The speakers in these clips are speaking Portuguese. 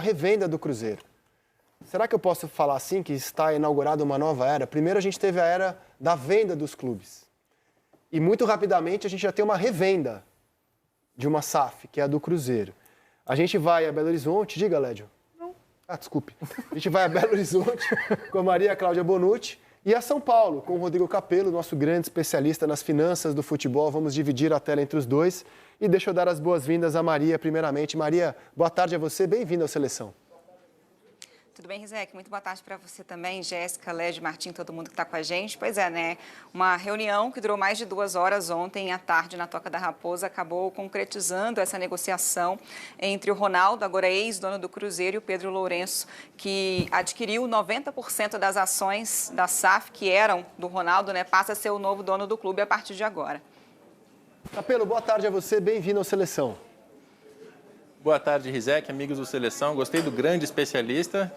revenda do Cruzeiro. Será que eu posso falar assim, que está inaugurada uma nova era? Primeiro a gente teve a era da venda dos clubes. E muito rapidamente a gente já tem uma revenda de uma SAF, que é a do Cruzeiro. A gente vai a Belo Horizonte, diga, Lédio. Não. Ah, desculpe. A gente vai a Belo Horizonte com a Maria Cláudia Bonucci e a São Paulo com o Rodrigo Capello, nosso grande especialista nas finanças do futebol. Vamos dividir a tela entre os dois. E deixa eu dar as boas-vindas a Maria, primeiramente. Maria, boa tarde a você, bem-vinda ao Seleção. Tudo bem, Rizek? Muito boa tarde para você também, Jéssica, Lédio, Martim, todo mundo que está com a gente. Pois é, né? Uma reunião que durou mais de 2 horas ontem à tarde na Toca da Raposa acabou concretizando essa negociação entre o Ronaldo, agora ex-dono do Cruzeiro, e o Pedro Lourenço, que adquiriu 90% das ações da SAF, que eram do Ronaldo, né? Passa a ser o novo dono do clube a partir de agora. Capello, boa tarde a você, bem-vindo ao Seleção. Boa tarde, Rizek, amigos do Seleção. Gostei do grande especialista.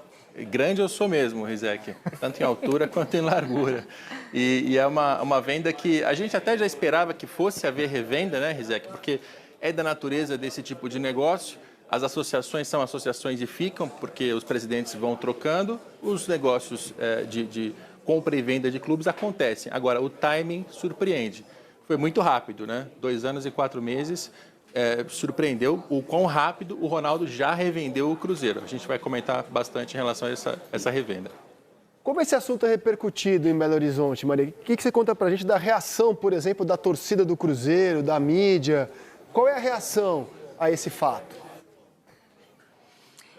Grande eu sou mesmo, Rizek, tanto em altura quanto em largura. E é uma venda que a gente até já esperava que fosse haver revenda, né, Rizek? Porque é da natureza desse tipo de negócio. As associações são associações e ficam, porque os presidentes vão trocando. Os negócios de compra e venda de clubes acontecem. Agora, o timing surpreende. Foi muito rápido, né? 2 anos e 4 meses. Surpreendeu o quão rápido o Ronaldo já revendeu o Cruzeiro. A gente vai comentar bastante em relação a essa revenda. Como esse assunto é repercutido em Belo Horizonte, Maria? O que você conta pra gente da reação, por exemplo, da torcida do Cruzeiro, da mídia? Qual é a reação a esse fato?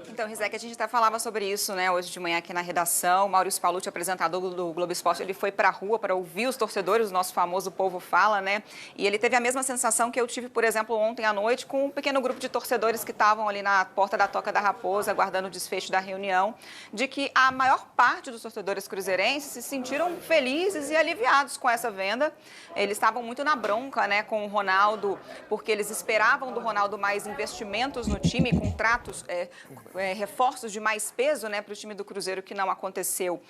Então, Rizek, a gente até falava sobre isso, né, hoje de manhã aqui na redação. Maurício Palucci, apresentador do Globo Esporte, ele foi para a rua para ouvir os torcedores, o nosso famoso Povo Fala, né? E ele teve a mesma sensação que eu tive, por exemplo, ontem à noite, com um pequeno grupo de torcedores que estavam ali na porta da Toca da Raposa, aguardando o desfecho da reunião, de que a maior parte dos torcedores cruzeirenses se sentiram felizes e aliviados com essa venda. Eles estavam muito na bronca, né, com o Ronaldo, porque eles esperavam do Ronaldo mais investimentos no time, contratos, reforços de mais peso, né, para o time do Cruzeiro, que não aconteceu,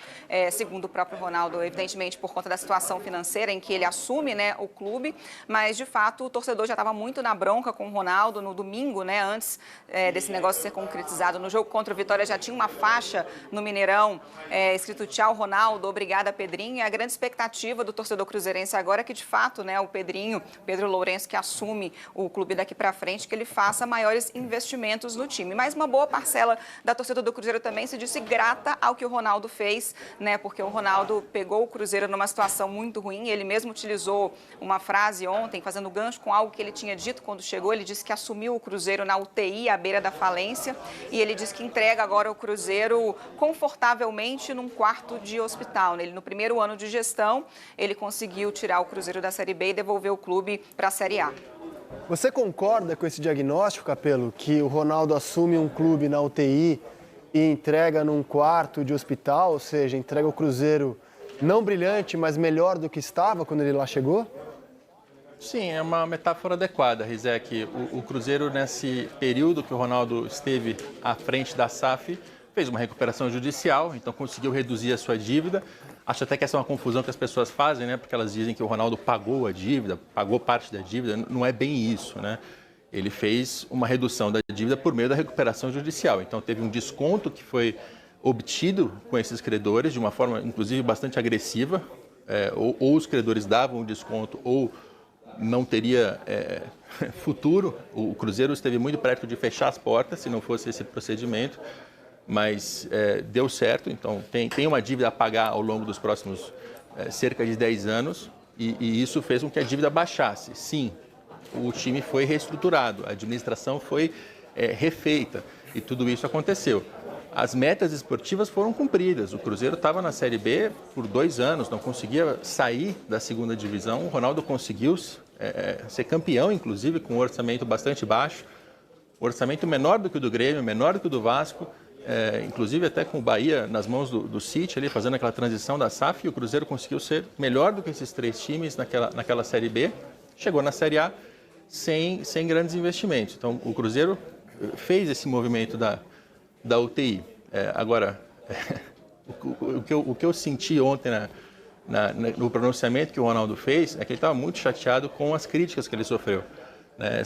segundo o próprio Ronaldo, evidentemente por conta da situação financeira em que ele assume, né, o clube, mas de fato o torcedor já estava muito na bronca com o Ronaldo no domingo, né, antes desse negócio ser concretizado. No jogo contra o Vitória já tinha uma faixa no Mineirão escrito "Tchau Ronaldo, obrigada Pedrinho", e a grande expectativa do torcedor cruzeirense agora é que de fato, né, o Pedro Lourenço, que assume o clube daqui para frente, que ele faça maiores investimentos no time. Mas uma boa parcela da torcida do Cruzeiro também se disse grata ao que o Ronaldo fez, né? Porque o Ronaldo pegou o Cruzeiro numa situação muito ruim. Ele mesmo utilizou uma frase ontem, fazendo gancho com algo que ele tinha dito quando chegou. Ele disse que assumiu o Cruzeiro na UTI, à beira da falência, e ele disse que entrega agora o Cruzeiro confortavelmente num quarto de hospital. Ele, no primeiro ano de gestão, ele conseguiu tirar o Cruzeiro da Série B e devolver o clube para a Série A. Você concorda com esse diagnóstico, Capello, que o Ronaldo assume um clube na UTI e entrega num quarto de hospital, ou seja, entrega o Cruzeiro não brilhante, mas melhor do que estava quando ele lá chegou? Sim, é uma metáfora adequada, Rizek. O Cruzeiro, nesse período que o Ronaldo esteve à frente da SAF, fez uma recuperação judicial, então conseguiu reduzir a sua dívida. Acho até que essa é uma confusão que as pessoas fazem, né? Porque elas dizem que o Ronaldo pagou a dívida, pagou parte da dívida. Não é bem isso, né? Ele fez uma redução da dívida por meio da recuperação judicial. Então, teve um desconto que foi obtido com esses credores de uma forma, inclusive, bastante agressiva. Ou os credores davam o desconto ou não teria futuro. O Cruzeiro esteve muito perto de fechar as portas, se não fosse esse procedimento. Mas deu certo, então tem uma dívida a pagar ao longo dos próximos cerca de 10 anos e isso fez com que a dívida baixasse. Sim, o time foi reestruturado, a administração foi refeita e tudo isso aconteceu. As metas esportivas foram cumpridas, o Cruzeiro estava na Série B por 2 anos, não conseguia sair da segunda divisão, o Ronaldo conseguiu ser campeão, inclusive, com um orçamento bastante baixo, um orçamento menor do que o do Grêmio, menor do que o do Vasco, inclusive até com o Bahia nas mãos do City, ali, fazendo aquela transição da SAF, e o Cruzeiro conseguiu ser melhor do que esses 3 times naquela Série B, chegou na Série A sem grandes investimentos. Então, o Cruzeiro fez esse movimento da UTI. Agora, o que eu senti ontem no pronunciamento que o Ronaldo fez é que ele estava muito chateado com as críticas que ele sofreu. né?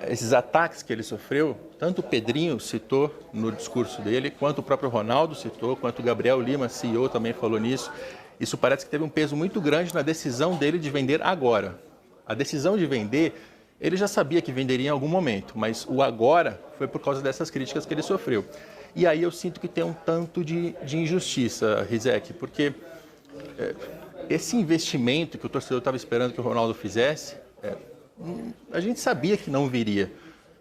Esses ataques que ele sofreu, tanto o Pedrinho citou no discurso dele, quanto o próprio Ronaldo citou, quanto o Gabriel Lima, CEO, também falou nisso. Isso parece que teve um peso muito grande na decisão dele de vender agora. A decisão de vender, ele já sabia que venderia em algum momento, mas o agora foi por causa dessas críticas que ele sofreu. E aí eu sinto que tem um tanto de injustiça, Rizek, porque esse investimento que o torcedor estava esperando que o Ronaldo fizesse, a gente sabia que não viria.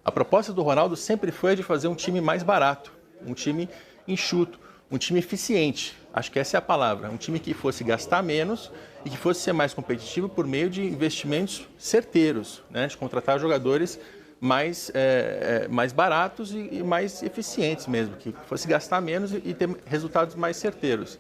A proposta do Ronaldo sempre foi de fazer um time mais barato, um time enxuto, um time eficiente. Acho que essa é a palavra. Um time que fosse gastar menos e que fosse ser mais competitivo por meio de investimentos certeiros, né? De contratar jogadores mais baratos e mais eficientes mesmo, que fosse gastar menos e ter resultados mais certeiros.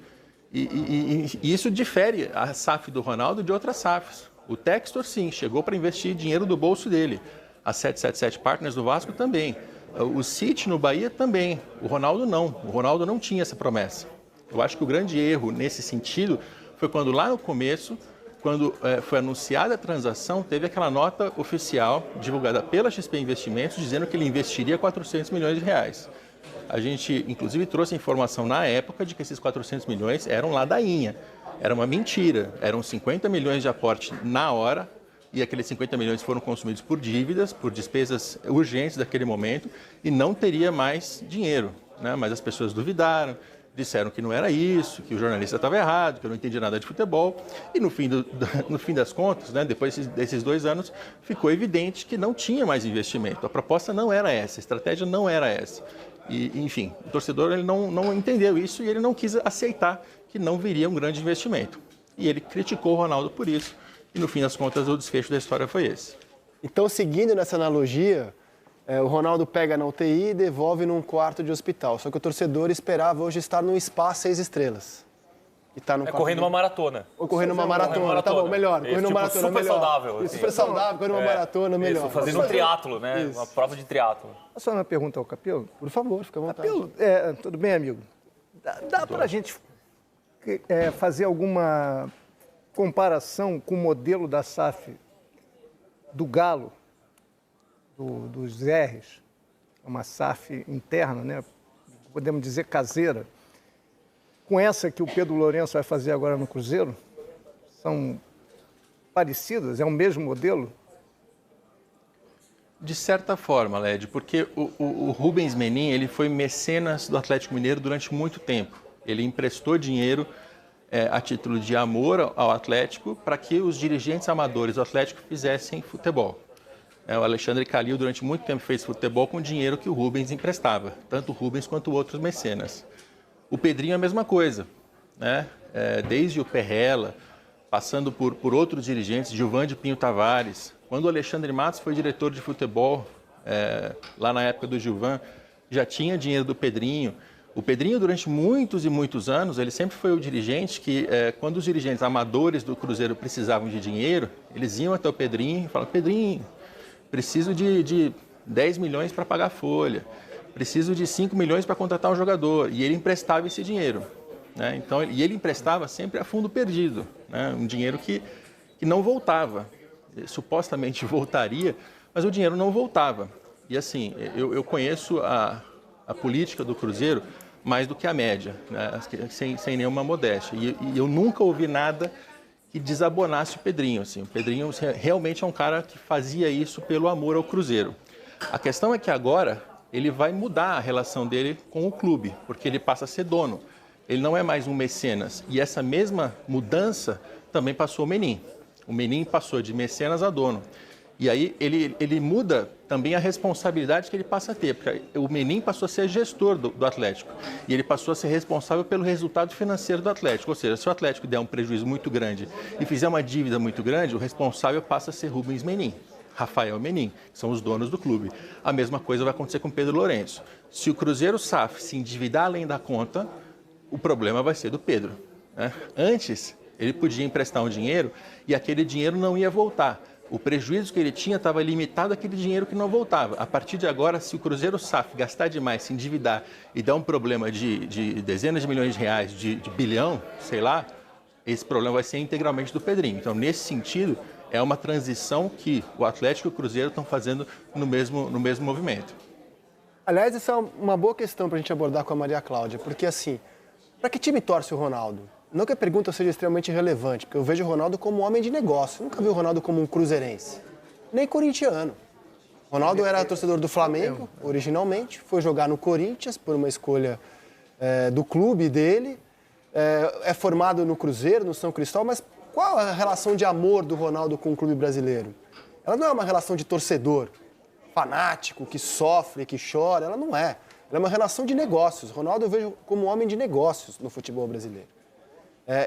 E isso difere a SAF do Ronaldo de outras SAFs. O Textor, sim, chegou para investir dinheiro do bolso dele. A 777 Partners do Vasco também. O City no Bahia também. O Ronaldo não. O Ronaldo não tinha essa promessa. Eu acho que o grande erro nesse sentido foi quando lá no começo, quando foi anunciada a transação, teve aquela nota oficial divulgada pela XP Investimentos dizendo que ele investiria 400 milhões de reais. A gente, inclusive, trouxe a informação na época de que esses 400 milhões eram ladainha. Era uma mentira. Eram 50 milhões de aporte na hora e aqueles 50 milhões foram consumidos por dívidas, por despesas urgentes daquele momento e não teria mais dinheiro, né? Mas as pessoas duvidaram, disseram que não era isso, que o jornalista estava errado, que eu não entendia nada de futebol. E no fim das contas, né, depois desses 2 anos, ficou evidente que não tinha mais investimento. A proposta não era essa, a estratégia não era essa. E, enfim, o torcedor ele não entendeu isso e ele não quis aceitar que não viria um grande investimento. E ele criticou o Ronaldo por isso. E, no fim das contas, o desfecho da história foi esse. Então, seguindo nessa analogia, o Ronaldo pega na UTI e devolve num quarto de hospital. Só que o torcedor esperava hoje estar num spa 6 estrelas. E tá no correndo uma maratona. Ou correndo uma maratona. Tá bom, melhor. Correndo uma maratona, super melhor. saudável. Assim. Super saudável, correndo uma maratona, melhor. Isso, fazendo um triatlo, né? Isso. Uma prova de triatlo. Só uma pergunta ao Capelo. Por favor, fica à vontade. Capelo, tudo bem, amigo? Dá para a gente fazer alguma comparação com o modelo da SAF do Galo, dos R's, uma SAF interna, né? Podemos dizer caseira, com essa que o Pedro Lourenço vai fazer agora no Cruzeiro? São parecidas? É o mesmo modelo? De certa forma, Led, porque o Rubens Menin ele foi mecenas do Atlético Mineiro durante muito tempo. Ele emprestou dinheiro a título de amor ao Atlético para que os dirigentes amadores do Atlético fizessem futebol. O Alexandre Calil, durante muito tempo, fez futebol com o dinheiro que o Rubens emprestava, tanto o Rubens quanto outros mecenas. O Pedrinho é a mesma coisa, né? Desde o Perrella, passando por outros dirigentes, Gilvan de Pinho Tavares. Quando o Alexandre Matos foi diretor de futebol, lá na época do Gilvan, já tinha dinheiro do Pedrinho. O Pedrinho, durante muitos e muitos anos, ele sempre foi o dirigente que, quando os dirigentes amadores do Cruzeiro precisavam de dinheiro, eles iam até o Pedrinho e falavam: Pedrinho, preciso de 10 milhões para pagar a folha, preciso de 5 milhões para contratar um jogador. E ele emprestava esse dinheiro, né? Então, e ele emprestava sempre a fundo perdido, né? Um dinheiro que não voltava. Supostamente voltaria, mas o dinheiro não voltava. E assim, eu conheço a política do Cruzeiro mais do que a média, né? sem nenhuma modéstia. E eu nunca ouvi nada que desabonasse o Pedrinho. Assim. O Pedrinho realmente é um cara que fazia isso pelo amor ao Cruzeiro. A questão é que agora ele vai mudar a relação dele com o clube, porque ele passa a ser dono. Ele não é mais um mecenas. E essa mesma mudança também passou o Menin. O Menin passou de mecenas a dono. E aí ele muda também a responsabilidade que ele passa a ter, porque o Menin passou a ser gestor do Atlético e ele passou a ser responsável pelo resultado financeiro do Atlético. Ou seja, se o Atlético der um prejuízo muito grande e fizer uma dívida muito grande, o responsável passa a ser Rubens Menin, Rafael Menin, que são os donos do clube. A mesma coisa vai acontecer com Pedro Lourenço. Se o Cruzeiro SAF se endividar além da conta, o problema vai ser do Pedro, né? Antes, ele podia emprestar um dinheiro e aquele dinheiro não ia voltar. O prejuízo que ele tinha estava limitado àquele dinheiro que não voltava. A partir de agora, se o Cruzeiro SAF gastar demais, se endividar e dar um problema de dezenas de milhões de reais, de bilhão, sei lá, esse problema vai ser integralmente do Pedrinho. Então, nesse sentido, é uma transição que o Atlético e o Cruzeiro estão fazendo no mesmo movimento. Aliás, essa é uma boa questão para a gente abordar com a Maria Cláudia, porque assim, para que time torce o Ronaldo? Não que a pergunta seja extremamente relevante, porque eu vejo o Ronaldo como um homem de negócio. Eu nunca vi o Ronaldo como um cruzeirense, nem corintiano. O Ronaldo era torcedor do Flamengo, originalmente, foi jogar no Corinthians por uma escolha do clube dele, é formado no Cruzeiro, no São Cristóvão, mas qual a relação de amor do Ronaldo com o clube brasileiro? Ela não é uma relação de torcedor, fanático, que sofre, que chora, ela não é. Ela é uma relação de negócios. Ronaldo eu vejo como um homem de negócios no futebol brasileiro.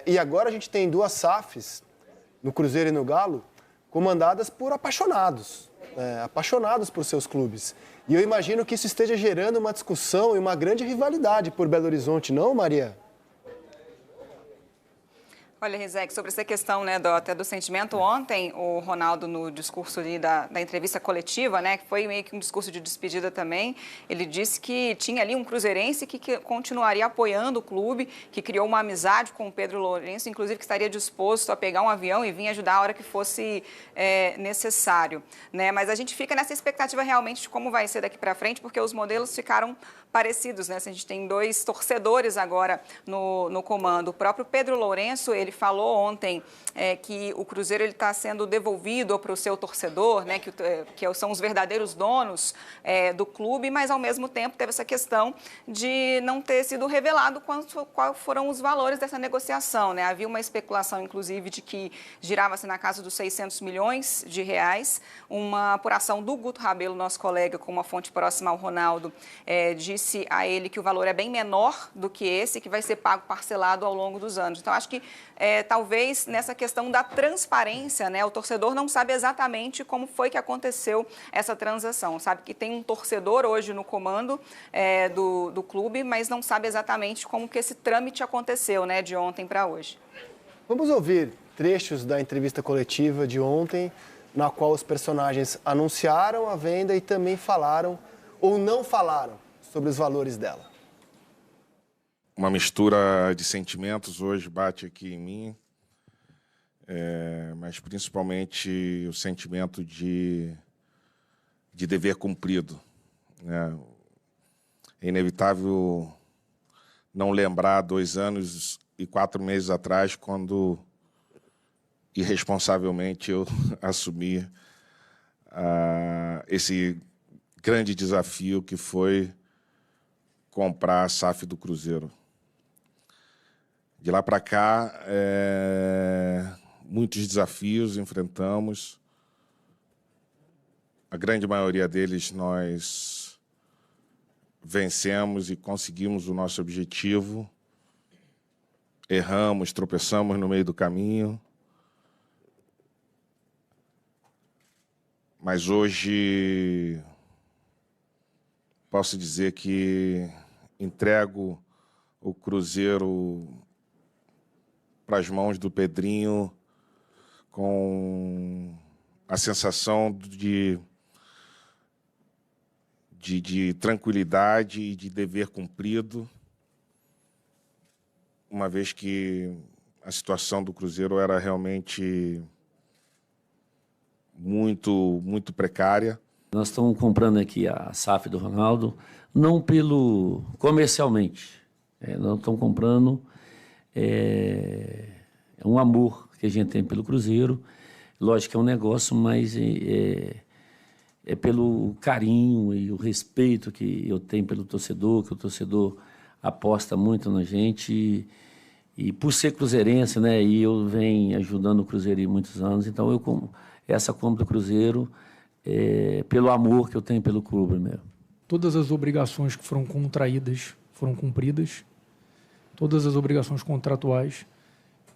E agora a gente tem duas SAFs, no Cruzeiro e no Galo, comandadas por apaixonados, apaixonados por seus clubes. E eu imagino que isso esteja gerando uma discussão e uma grande rivalidade por Belo Horizonte, não, Maria? Olha, Rizek, sobre essa questão, né, até do sentimento, ontem o Ronaldo, no discurso ali da entrevista coletiva, né, que foi meio que um discurso de despedida também, ele disse que tinha ali um cruzeirense que continuaria apoiando o clube, que criou uma amizade com o Pedro Lourenço, inclusive que estaria disposto a pegar um avião e vir ajudar a hora que fosse necessário, né, mas a gente fica nessa expectativa realmente de como vai ser daqui para frente, porque os modelos ficaram parecidos, né, a gente tem dois torcedores agora no comando. O próprio Pedro Lourenço, ele falou ontem que o Cruzeiro está sendo devolvido para o seu torcedor, né, que são os verdadeiros donos do clube, mas ao mesmo tempo teve essa questão de não ter sido revelado quais foram os valores dessa negociação, né? Havia uma especulação, inclusive, de que girava-se na casa dos 600 milhões de reais. Uma apuração do Guto Rabelo, nosso colega, com uma fonte próxima ao Ronaldo, disse a ele que o valor é bem menor do que esse, que vai ser pago parcelado ao longo dos anos. Então, acho que talvez nessa questão da transparência, né, o torcedor não sabe exatamente como foi que aconteceu essa transação. Sabe que tem um torcedor hoje no comando do clube, mas não sabe exatamente como que esse trâmite aconteceu, né, de ontem para hoje. Vamos ouvir trechos da entrevista coletiva de ontem, na qual os personagens anunciaram a venda e também falaram ou não falaram sobre os valores dela. Uma mistura de sentimentos hoje bate aqui em mim, mas principalmente o sentimento de dever cumprido, né? É inevitável não lembrar 2 anos e 4 meses atrás, quando irresponsavelmente eu assumi esse grande desafio que foi comprar a SAF do Cruzeiro. De lá para cá, muitos desafios enfrentamos. A grande maioria deles nós vencemos e conseguimos o nosso objetivo. Erramos, tropeçamos no meio do caminho. Mas hoje posso dizer que entrego o Cruzeiro para as mãos do Pedrinho com a sensação de tranquilidade e de dever cumprido, uma vez que a situação do Cruzeiro era realmente muito, muito precária. Nós estamos comprando aqui a SAF do Ronaldo, não comercialmente, nós estamos comprando um amor que a gente tem pelo Cruzeiro. Lógico que é um negócio, mas é pelo carinho e o respeito que eu tenho pelo torcedor, que o torcedor aposta muito na gente. E por ser cruzeirense, né, e eu venho ajudando o Cruzeiro há muitos anos, então essa compra do Cruzeiro pelo amor que eu tenho pelo clube mesmo. Todas as obrigações que foram contraídas foram cumpridas, todas as obrigações contratuais,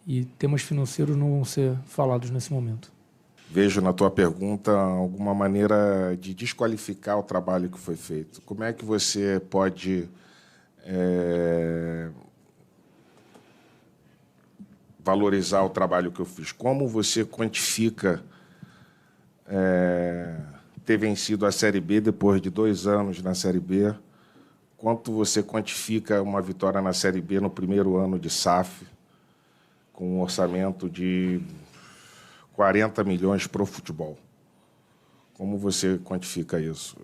e temas financeiros não vão ser falados nesse momento. Vejo na tua pergunta alguma maneira de desqualificar o trabalho que foi feito. Como é que você pode valorizar o trabalho que eu fiz? Como você quantifica ter vencido a Série B depois de 2 anos na Série B? Quanto você quantifica uma vitória na Série B no primeiro ano de SAF, com um orçamento de 40 milhões para o futebol. Como você quantifica isso?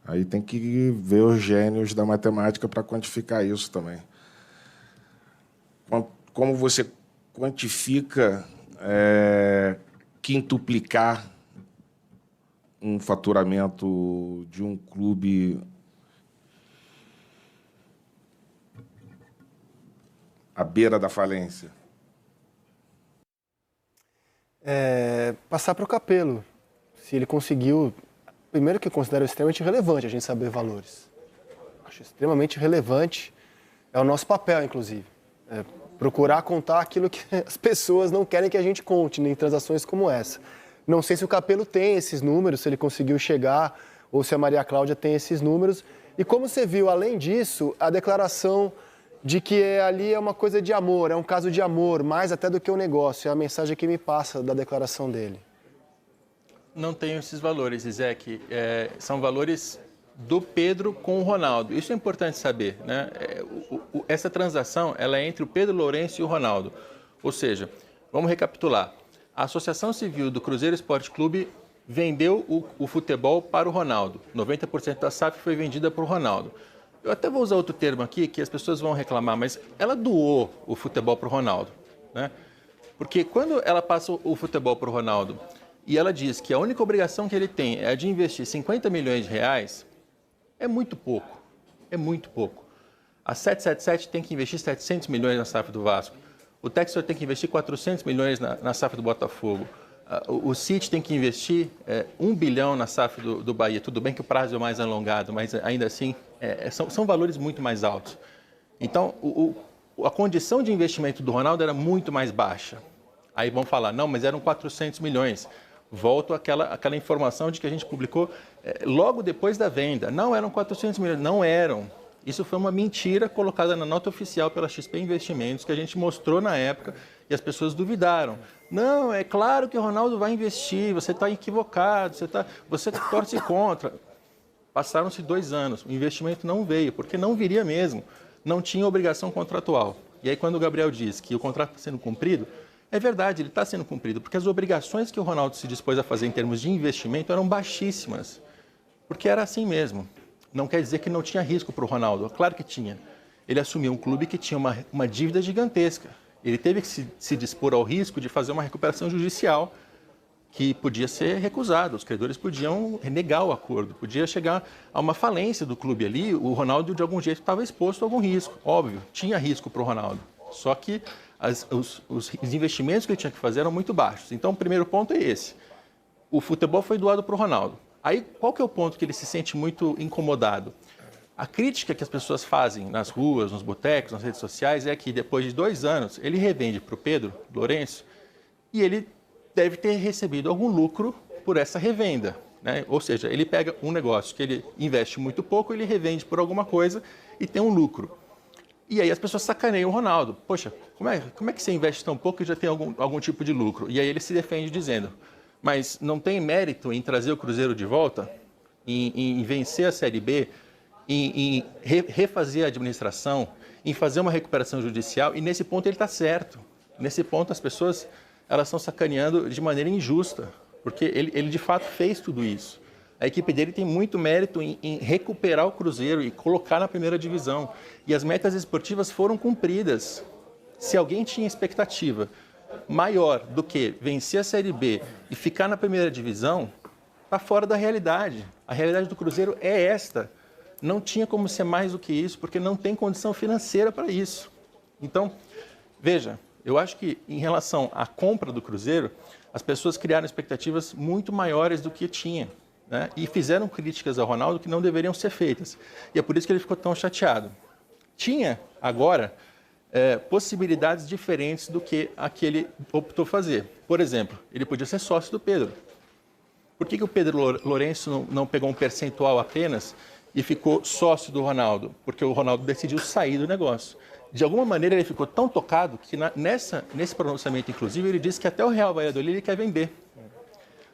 Aí tem que ver os gênios da matemática para quantificar isso também. Como você quantifica quintuplicar um faturamento de um clube à beira da falência? Passar para o Capello. Se ele conseguiu... Primeiro que eu considero extremamente relevante a gente saber valores. Acho extremamente relevante. É o nosso papel, inclusive. Procurar contar aquilo que as pessoas não querem que a gente conte em transações como essa. Não sei se o Capello tem esses números, se ele conseguiu chegar, ou se a Maria Cláudia tem esses números. E como você viu, além disso, a declaração de que ali é uma coisa de amor, é um caso de amor, mais até do que um negócio. É a mensagem que me passa da declaração dele. Não tenho esses valores, Isaac. São valores do Pedro com o Ronaldo. Isso é importante saber, né? Essa transação ela é entre o Pedro Lourenço e o Ronaldo. Ou seja, vamos recapitular. A Associação Civil do Cruzeiro Esporte Clube vendeu o futebol para o Ronaldo. 90% da SAF foi vendida para o Ronaldo. Eu até vou usar outro termo aqui, que as pessoas vão reclamar, mas ela doou o futebol para o Ronaldo, né? Porque quando ela passa o futebol para o Ronaldo e ela diz que a única obrigação que ele tem é a de investir 50 milhões de reais, é muito pouco. É muito pouco. A 777 tem que investir 700 milhões na SAF do Vasco. O Textor tem que investir 400 milhões na SAF do Botafogo. O City tem que investir 1 bilhão na SAF do Bahia. Tudo bem que o prazo é mais alongado, mas ainda assim são valores muito mais altos. Então, a condição de investimento do Ronaldo era muito mais baixa. Aí vão falar, não, mas eram 400 milhões. Volto àquela informação de que a gente publicou logo depois da venda. Não eram 400 milhões, não eram. Isso foi uma mentira colocada na nota oficial pela XP Investimentos, que a gente mostrou na época e as pessoas duvidaram. Não, é claro que o Ronaldo vai investir, você está equivocado, você torce contra. Passaram-se 2 anos, o investimento não veio, porque não viria mesmo, não tinha obrigação contratual. E aí quando o Gabriel diz que o contrato está sendo cumprido, é verdade, ele está sendo cumprido, porque as obrigações que o Ronaldo se dispôs a fazer em termos de investimento eram baixíssimas, porque era assim mesmo. Não quer dizer que não tinha risco para o Ronaldo, claro que tinha. Ele assumiu um clube que tinha uma dívida gigantesca. Ele teve que se dispor ao risco de fazer uma recuperação judicial que podia ser recusada. Os credores podiam negar o acordo, podia chegar a uma falência do clube ali. O Ronaldo, de algum jeito, estava exposto a algum risco. Óbvio, tinha risco para o Ronaldo. Só que os investimentos que ele tinha que fazer eram muito baixos. Então, o primeiro ponto é esse. O futebol foi doado para o Ronaldo. Aí, qual que é o ponto que ele se sente muito incomodado? A crítica que as pessoas fazem nas ruas, nos botecos, nas redes sociais, é que depois de 2 anos, ele revende para o Pedro Lourenço e ele deve ter recebido algum lucro por essa revenda, né? Ou seja, ele pega um negócio que ele investe muito pouco, ele revende por alguma coisa e tem um lucro. E aí as pessoas sacaneiam o Ronaldo. Poxa, como é que você investe tão pouco e já tem algum tipo de lucro? E aí ele se defende dizendo... Mas não tem mérito em trazer o Cruzeiro de volta, em vencer a Série B, em refazer a administração, em fazer uma recuperação judicial, e nesse ponto ele está certo. Nesse ponto as pessoas elas estão sacaneando de maneira injusta, porque ele de fato fez tudo isso. A equipe dele tem muito mérito em recuperar o Cruzeiro e colocar na primeira divisão. E as metas esportivas foram cumpridas. Se alguém tinha expectativa maior do que vencer a Série B e ficar na primeira divisão, está fora da realidade. A realidade do Cruzeiro é esta. Não tinha como ser mais do que isso, porque não tem condição financeira para isso. Então, veja, eu acho que em relação à compra do Cruzeiro, as pessoas criaram expectativas muito maiores do que tinha, né? E fizeram críticas ao Ronaldo que não deveriam ser feitas. E é por isso que ele ficou tão chateado. Tinha, agora... possibilidades diferentes do que a que ele optou fazer. Por exemplo, ele podia ser sócio do Pedro. Por que o Pedro Lourenço não pegou um percentual apenas e ficou sócio do Ronaldo? Porque o Ronaldo decidiu sair do negócio. De alguma maneira, ele ficou tão tocado que nesse pronunciamento, inclusive, ele disse que até o Real Valladolid ele quer vender.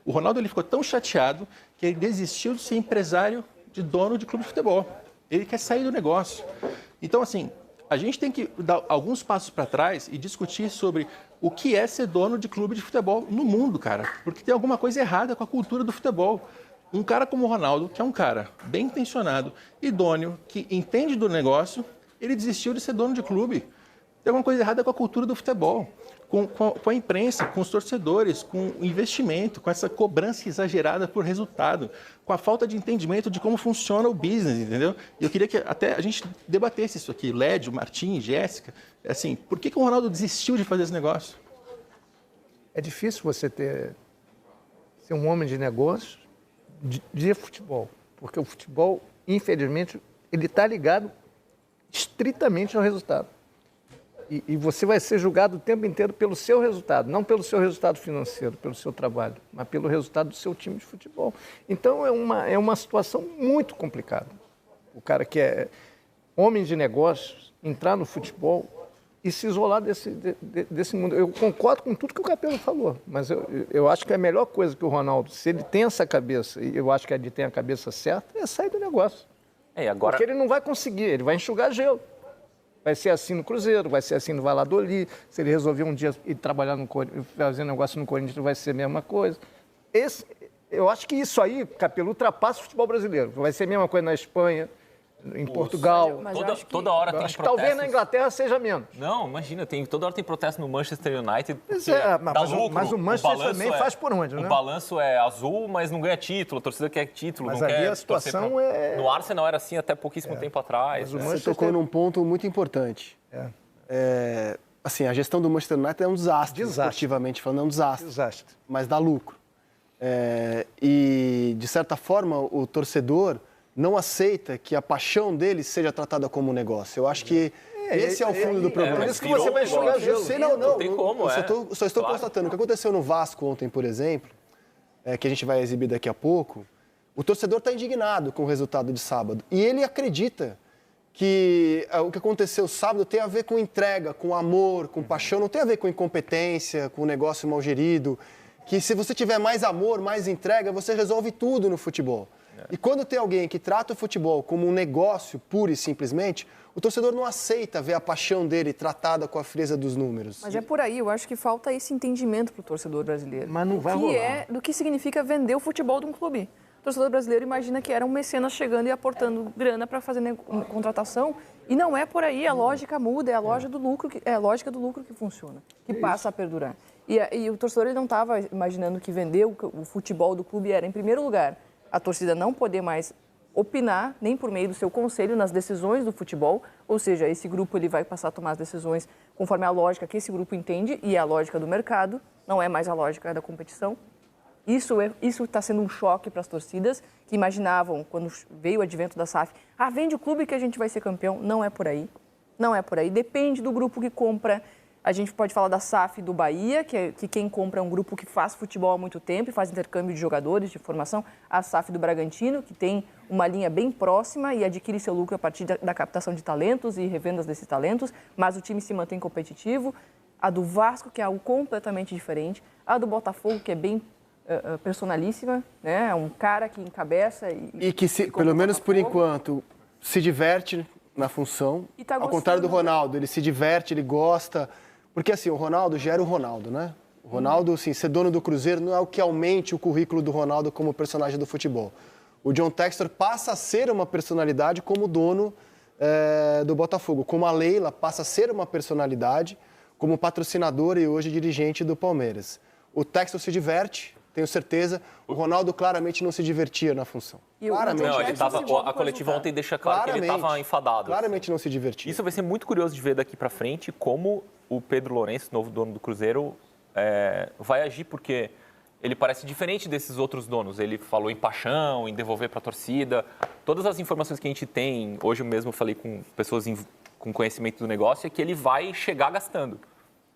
O Ronaldo ele ficou tão chateado que ele desistiu de ser empresário de dono de clube de futebol. Ele quer sair do negócio. Então, assim... A gente tem que dar alguns passos para trás e discutir sobre o que é ser dono de clube de futebol no mundo, cara. Porque tem alguma coisa errada com a cultura do futebol. Um cara como o Ronaldo, que é um cara bem intencionado, idôneo, que entende do negócio, ele desistiu de ser dono de clube. Tem alguma coisa errada com a cultura do futebol, com a imprensa, com os torcedores, com o investimento, com essa cobrança exagerada por resultado, com a falta de entendimento de como funciona o business, entendeu? E eu queria que até a gente debatesse isso aqui, Lédio, Martim, Jéssica, assim, por que o Ronaldo desistiu de fazer esse negócio? É difícil você ser um homem de negócios de futebol, porque o futebol, infelizmente, ele está ligado estritamente ao resultado. E você vai ser julgado o tempo inteiro pelo seu resultado, não pelo seu resultado financeiro, pelo seu trabalho, mas pelo resultado do seu time de futebol. Então, é uma situação muito complicada. O cara que é homem de negócios, entrar no futebol e se isolar desse mundo. Eu concordo com tudo que o Capello falou, mas eu acho que a melhor coisa que o Ronaldo, se ele tem essa cabeça, e eu acho que ele tem a cabeça certa, é sair do negócio. Agora... Porque ele não vai conseguir, ele vai enxugar gelo. Vai ser assim no Cruzeiro, vai ser assim no Valladolid. Se ele resolver um dia ir trabalhar fazer negócio no Corinthians, vai ser a mesma coisa. Eu acho que isso aí, Capello, ultrapassa o futebol brasileiro. Vai ser a mesma coisa na Espanha, em Portugal. Mas toda hora tem protestos. Talvez na Inglaterra seja menos. Não, imagina, toda hora tem protesto no Manchester United. Mas o Manchester também faz por onde, né? O balanço é azul, mas não ganha título. A torcida quer título, mas não ali quer... a situação é... No Arsenal era assim até pouquíssimo tempo atrás. Você tocou num ponto muito importante. Assim, a gestão do Manchester United é um desastre. Esportivamente falando, é um desastre. Mas dá lucro. E, de certa forma, o torcedor não aceita que a paixão dele seja tratada como um negócio. Eu acho que esse é o fundo do problema. Por isso que você vai enxugar gelo. Não tem como, só estou constatando. O que aconteceu no Vasco ontem, por exemplo, que a gente vai exibir daqui a pouco, o torcedor está indignado com o resultado de sábado. E ele acredita que o que aconteceu sábado tem a ver com entrega, com amor, com paixão, não tem a ver com incompetência, com negócio mal gerido. Que se você tiver mais amor, mais entrega, você resolve tudo no futebol. E quando tem alguém que trata o futebol como um negócio, pura e simplesmente, o torcedor não aceita ver a paixão dele tratada com a frieza dos números. Mas é por aí, eu acho que falta esse entendimento para o torcedor brasileiro. Mas não vai rolar. Do que significa vender o futebol de um clube. O torcedor brasileiro imagina que era um mecenas chegando e aportando grana para fazer contratação, e não é por aí, a lógica muda, é a lógica do lucro que funciona, que passa a perdurar. E o torcedor ele não estava imaginando que vender o futebol do clube era, em primeiro lugar, a torcida não poder mais opinar, nem por meio do seu conselho, nas decisões do futebol, ou seja, esse grupo ele vai passar a tomar as decisões conforme a lógica que esse grupo entende, e é a lógica do mercado, não é mais a lógica da competição. Isso está sendo um choque para as torcidas que imaginavam, quando veio o advento da SAF, vende o clube que a gente vai ser campeão. Não é por aí. Não é por aí. Depende do grupo que compra. A gente pode falar da SAF do Bahia, que quem compra é um grupo que faz futebol há muito tempo e faz intercâmbio de jogadores, de formação. A SAF do Bragantino, que tem uma linha bem próxima e adquire seu lucro a partir da captação de talentos e revendas desses talentos, mas o time se mantém competitivo. A do Vasco, que é algo completamente diferente. A do Botafogo, que é bem personalíssima, né? É um cara que encabeça e que, pelo menos por enquanto, se diverte na função. Tá ao contrário do Ronaldo, ele se diverte, ele gosta. Porque, assim, o Ronaldo já era o Ronaldo, né? O Ronaldo, assim, ser dono do Cruzeiro não é o que aumente o currículo do Ronaldo como personagem do futebol. O John Textor passa a ser uma personalidade como dono do Botafogo. Como a Leila passa a ser uma personalidade como patrocinadora e hoje dirigente do Palmeiras. O Textor se diverte, tenho certeza. O Ronaldo claramente não se divertia na função. Claramente. Não, ele tava, a coletiva ontem deixa claro que ele estava enfadado. Claramente não se divertia. Isso vai ser muito curioso de ver daqui para frente como o Pedro Lourenço, novo dono do Cruzeiro, vai agir, porque ele parece diferente desses outros donos. Ele falou em paixão, em devolver para a torcida. Todas as informações que a gente tem, hoje mesmo eu falei com pessoas com conhecimento do negócio, é que ele vai chegar gastando,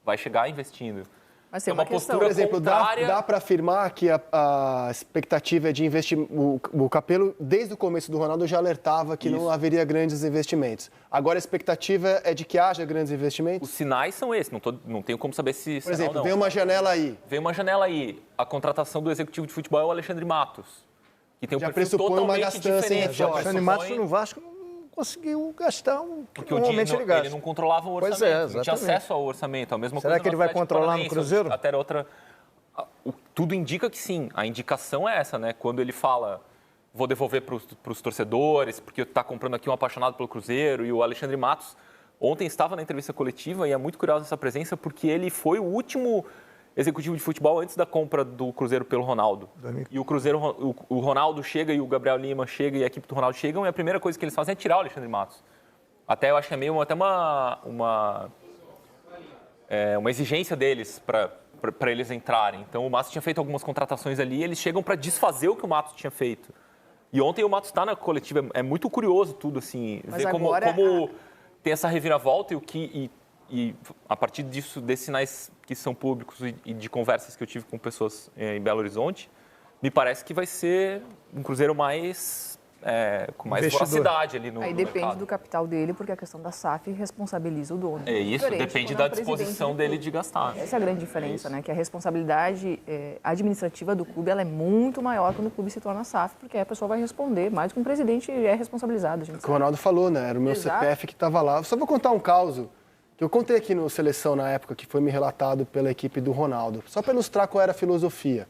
vai chegar investindo. Mas é uma postura, por exemplo, dá para afirmar que a expectativa é de investir. O Capello, desde o começo do Ronaldo, já alertava que não haveria grandes investimentos. Agora a expectativa é de que haja grandes investimentos? Os sinais são esses, não tenho como saber se por exemplo, vem uma janela aí. Vem uma janela aí. A contratação do executivo de futebol é o Alexandre Matos, que tem um já perfil pressupõe totalmente uma gastança diferente. O Alexandre Matos no Vasco não conseguiu gastar o que Porque o normalmente dinheiro, ele gasta. ele não controlava o orçamento, Pois é, não tinha exatamente. acesso ao orçamento. A mesma Será coisa que ele no vai Atlético controlar no Paranaense, Cruzeiro? Até era outra... Tudo indica que sim. A indicação é essa, né? Quando ele fala, vou devolver para os torcedores, porque está comprando aqui um apaixonado pelo Cruzeiro, e o Alexandre Matos ontem estava na entrevista coletiva, e é muito curiosa essa presença, porque ele foi o último executivo de futebol antes da compra do Cruzeiro pelo Ronaldo. E o Cruzeiro, o Ronaldo chega e o Gabriel Lima chega e a equipe do Ronaldo chegam, e a primeira coisa que eles fazem é tirar o Alexandre Matos. Até eu acho que é meio até uma exigência deles para eles entrarem. Então o Matos tinha feito algumas contratações ali, e eles chegam para desfazer o que o Matos tinha feito. E ontem o Matos está na coletiva, é muito curioso tudo, assim, Mas ver como agora, tem essa reviravolta e a partir disso, desses sinais que são públicos e de conversas que eu tive com pessoas em Belo Horizonte, me parece que vai ser um Cruzeiro com mais Investidor. voracidade ali no Aí no depende mercado. do capital dele, porque a questão da SAF responsabiliza o dono. É isso, Diferente depende quando da é o presidente disposição do dele clube. de gastar. Essa é a grande diferença, né? Que a responsabilidade administrativa do clube ela é muito maior quando o clube se torna SAF, porque aí a pessoa vai responder mais do que um presidente é responsabilizado. A gente O sabe. Ronaldo falou, né? Era o meu Exato. CPF que estava lá. Só vou contar um caso que eu contei aqui no Seleção na época, que foi me relatado pela equipe do Ronaldo. Só para ilustrar qual era a filosofia.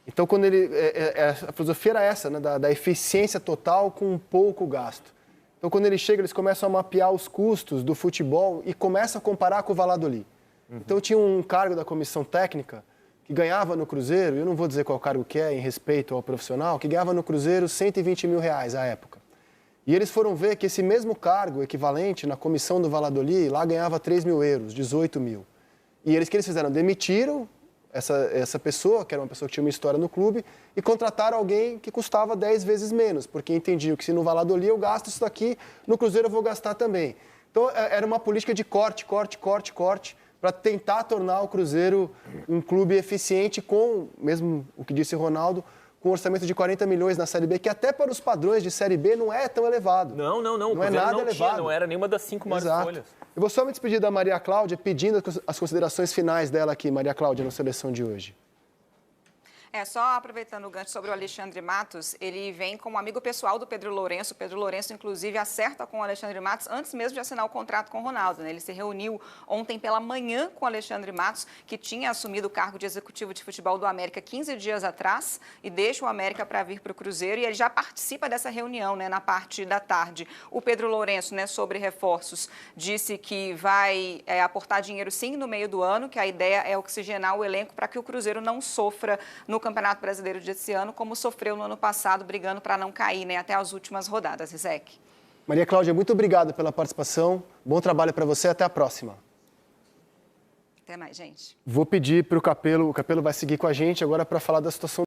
Então, quando a filosofia era essa, né? Da eficiência total com pouco gasto. Então, quando ele chega, eles começam a mapear os custos do futebol e começam a comparar com o Valladolid. Então, tinha um cargo da comissão técnica que ganhava no Cruzeiro, eu não vou dizer qual cargo que é, em respeito ao profissional, que ganhava no Cruzeiro 120 mil reais à época. E eles foram ver que esse mesmo cargo, equivalente, na comissão do Valladolid, lá ganhava 3 mil euros, 18 mil. E o que eles fizeram? Demitiram essa pessoa, que era uma pessoa que tinha uma história no clube, e contrataram alguém que custava 10 vezes menos, porque entendiam que se no Valladolid eu gasto isso daqui, no Cruzeiro eu vou gastar também. Então, era uma política de corte, para tentar tornar o Cruzeiro um clube eficiente com, mesmo o que disse o Ronaldo, com um orçamento de 40 milhões na Série B, que até para os padrões de Série B não é tão elevado. Não. Não O é Cruzeiro nada não elevado. tinha, não era nenhuma das 5 maiores Exato. folhas. Eu vou só me despedir da Maria Cláudia, pedindo as considerações finais dela aqui, Maria Cláudia, na seleção de hoje. Só aproveitando o gancho sobre o Alexandre Matos, ele vem como amigo pessoal do Pedro Lourenço. O Pedro Lourenço, inclusive, acerta com o Alexandre Matos antes mesmo de assinar o contrato com o Ronaldo, né? Ele se reuniu ontem pela manhã com o Alexandre Matos, que tinha assumido o cargo de executivo de futebol do América 15 dias atrás e deixa o América para vir para o Cruzeiro, e ele já participa dessa reunião, né, na parte da tarde. O Pedro Lourenço, né, sobre reforços, disse que vai aportar dinheiro sim no meio do ano, que a ideia é oxigenar o elenco para que o Cruzeiro não sofra no Campeonato Brasileiro desse ano, como sofreu no ano passado, brigando para não cair, né, até as últimas rodadas, Rizek. Maria Cláudia, muito obrigado pela participação. Bom trabalho para você. Até a próxima. Até mais, gente. Vou pedir para o Capello vai seguir com a gente agora para falar da situação